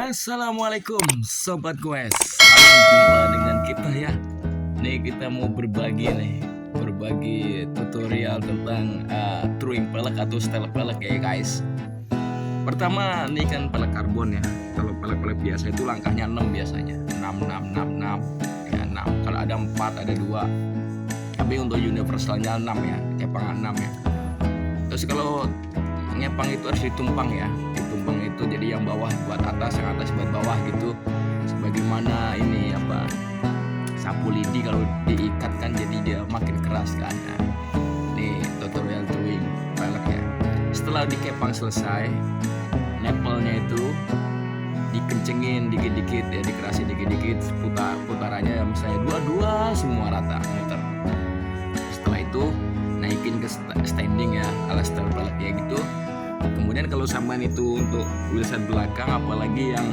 Assalamualaikum Sobat Quest. Jumpa dengan kita ya. Nih kita mau berbagi tutorial tentang throwing pelek atau style pelek ya guys. Pertama nih kan pelek karbon ya. Kalau pelek-pelek biasa itu langkahnya 6 biasanya. 6 ya 6. Kalau ada 4 ada 2. Tapi untuk universalnya 6 ya, kepang 6 ya. Terus kalau ngepang itu harus ditumpang ya. Ditumpang itu jadi yang bawah buat atas, yang atas buat bawah gitu. Sebagaimana ini sapu lidi kalau diikat kan jadi dia makin keras kan. Nah, ini tutorial throwing pelek ya. Setelah dikepang selesai, nepelnya itu dikencengin dikit-dikit ya, dikerasin dikit-dikit, putarannya misalnya dua semua rata muter. Setelah itu naikin ke standing ya, ala style pelek ya gitu. Kemudian kalau sampan itu untuk wheelset belakang, apalagi yang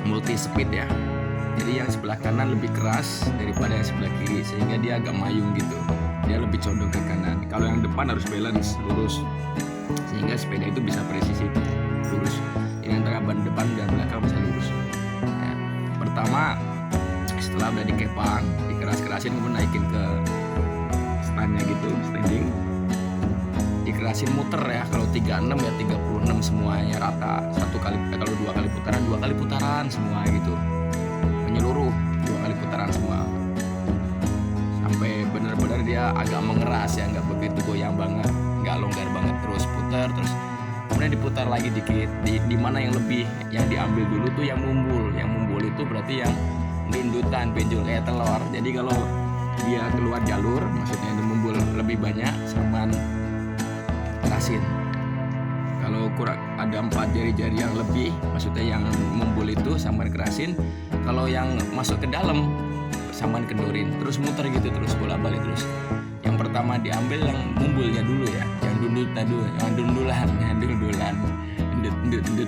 multi speed ya, jadi yang sebelah kanan lebih keras daripada yang sebelah kiri, sehingga dia agak mayung gitu, dia lebih condong ke kanan. Kalau yang depan harus balance lurus, sehingga sepeda itu bisa presisi lurus. Ini antara ban depan dan belakang bisa lurus. Nah, pertama setelah udah dikepang, dikeras-kerasin, kemudian naikin ke standnya gitu, standing, dikerasin muter ya. Kalau 36 ya 36 semuanya rata. Kalau 2 kali putaran semua gitu, menyeluruh 2 kali putaran semua, sampai benar-benar dia agak mengeras ya, nggak begitu goyang banget, nggak longgar banget. Terus putar, terus kemudian diputar lagi dikit. Di mana yang lebih, yang diambil dulu tuh yang mumbul itu berarti yang dundutan benjol kayak telur. Jadi kalau dia keluar jalur, maksudnya itu mumbul lebih banyak, sampan kerasin. Kalau kurang ada 4 jari-jari yang lebih, maksudnya yang mumbul itu sampan kerasin. Kalau yang masuk ke dalam, sampan kendorin, terus muter gitu, terus bolak-balik terus. Yang pertama diambil yang mumbulnya dulu ya, yang dundulan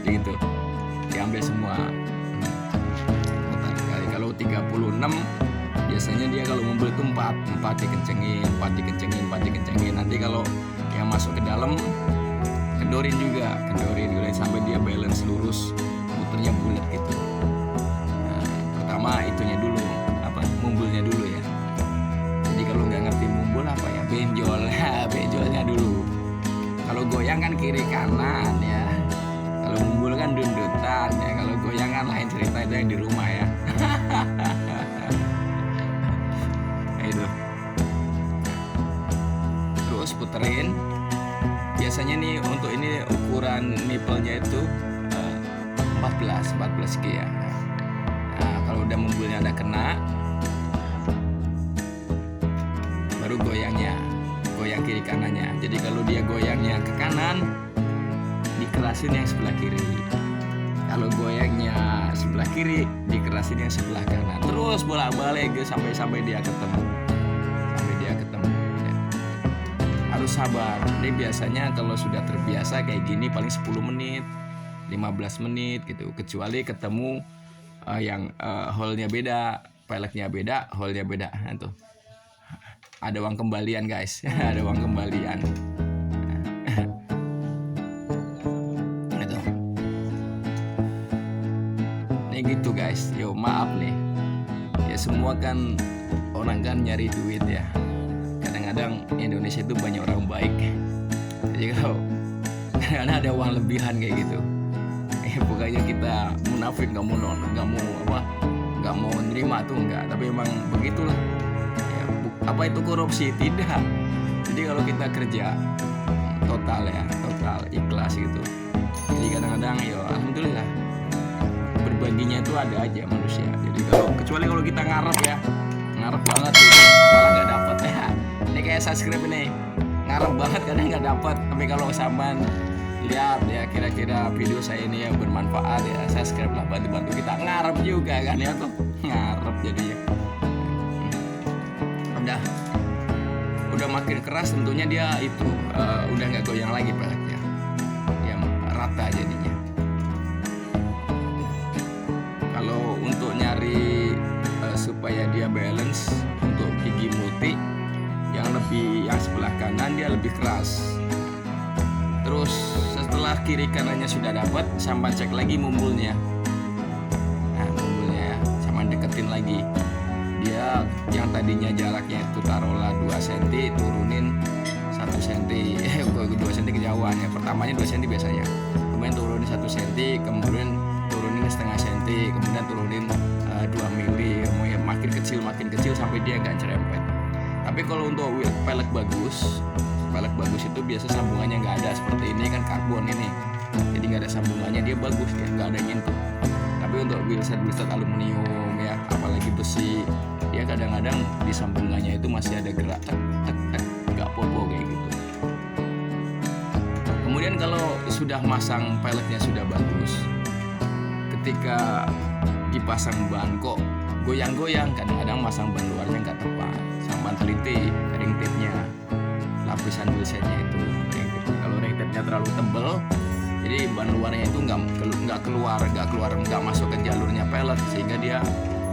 gitu, diambil semua. Putar sekali. Kalau 36 biasanya dia kalau mumbul itu 4 dikencengin. Nanti kalau yang masuk ke dalam kendorin sampai dia balance lurus, muternya bulat gitu. Nah, pertama itunya dulu, mumbulnya dulu ya. Jadi kalau nggak ngerti mumbul benjolnya dulu. Kalau goyang kan kiri kanan ya, kalau mumbul kan dundutan ya, kalau goyang kan lain cerita, itu yang di rumah ya. Itu terus puterin. Biasanya nih untuk ini ukuran nipelnya itu 14 G ya. Nah, kalau udah mumbulnya ada kena, baru goyang kiri kanannya. Jadi kalau dia goyangnya ke kanan, dikerasin yang sebelah kiri. Kalau goyangnya sebelah kiri, dikerasin yang sebelah kanan. Terus bolak-balik sampai dia ketemu. Ya. Harus sabar. Ini biasanya kalau sudah terbiasa kayak gini paling 10 menit, 15 menit gitu. Kecuali ketemu yang hole-nya beda, peleknya beda, hole-nya beda. Nah, tuh. Ada uang kembalian guys. Ada uang kembalian. Itu. Ini gitu guys. Yo maaf nih. Ya semua kan orang kan nyari duit ya. Kadang-kadang Indonesia itu banyak orang baik. Jadi kalau kadang ada uang lebihan kayak gitu, bukannya kita munafik, nggak mau nerima tuh enggak. Tapi emang begitulah. Apa itu korupsi? Tidak. Jadi kalau kita kerja total ikhlas gitu. Jadi kadang-kadang ya alhamdulillah, berbaginya itu ada aja manusia. Jadi kecuali kalau kita ngarep banget gitu, malah nggak dapet ya. Ini kayak subscribe ini, ngarep banget kadang nggak dapet. Tapi kalau sampean lihat ya, kira-kira video saya ini yang bermanfaat ya, subscribe lah, bantu kita. Ngarep juga kan ya tuh, ngarep jadinya. Udah makin keras, tentunya dia itu udah nggak goyang lagi peleknya, dia rata jadinya. Kalau untuk nyari supaya dia balance, untuk gigi multi yang sebelah kanan dia lebih keras. Terus setelah kiri kanannya sudah dapat, sampai cek lagi mumbulnya. tadinya jaraknya itu taruhlah 2 cm, turunin 1 cm. 2 cm kejauhan ya. Pertamanya 2 cm biasanya, kemudian turunin 1 cm, kemudian turunin setengah cm, kemudian turunin 2 mili, kemudian makin kecil sampai dia nggak cerempet. Tapi kalau untuk pelek bagus itu biasa sambungannya nggak ada, seperti ini kan karbon ini, jadi nggak ada sambungannya, dia bagus ya, nggak ada nyentuh. Tapi untuk wheelset aluminium ya, apalagi besi, dia kadang-kadang di sambungannya itu masih ada gerak tek nggak popo kayak gitu. Kemudian kalau sudah masang peleknya sudah bagus, ketika dipasang ban kok goyang-goyang, kadang-kadang masang ban luarnya nggak tepat, sama ban teliti, ring tipnya, lapisan wheelsetnya itu ring tip. Kalau ring tipnya terlalu tebal, jadi ban luarnya itu nggak masuk ke jalurnya pelek, sehingga dia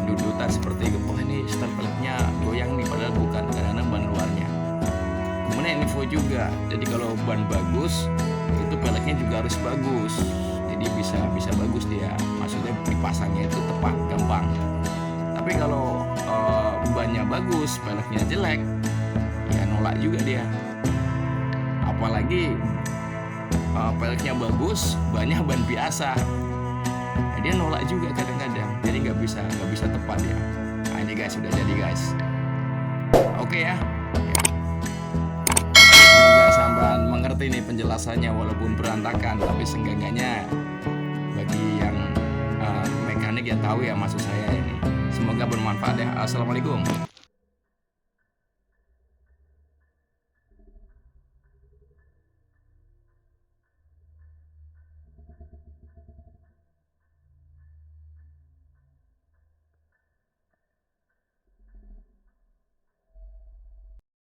dudutan seperti wah ini setel peleknya goyang nih, padahal bukan, kadang-kadang ban luarnya. Kemudian info juga, jadi kalau ban bagus itu peleknya juga harus bagus, jadi bisa bagus dia, maksudnya dipasangnya itu tepat, gampang. Tapi kalau bannya bagus peleknya jelek, ya nolak juga dia. Apalagi peleknya bagus, bannya ban biasa, nah, dia nolak juga kadang-kadang, jadi nggak bisa tepat ya. Nah ini guys, sudah jadi guys. Oke ya. Semoga sampean mengerti nih penjelasannya, walaupun berantakan, tapi seenggaknya bagi yang mekanik ya tahu ya maksud saya ini. Semoga bermanfaat ya. Assalamualaikum.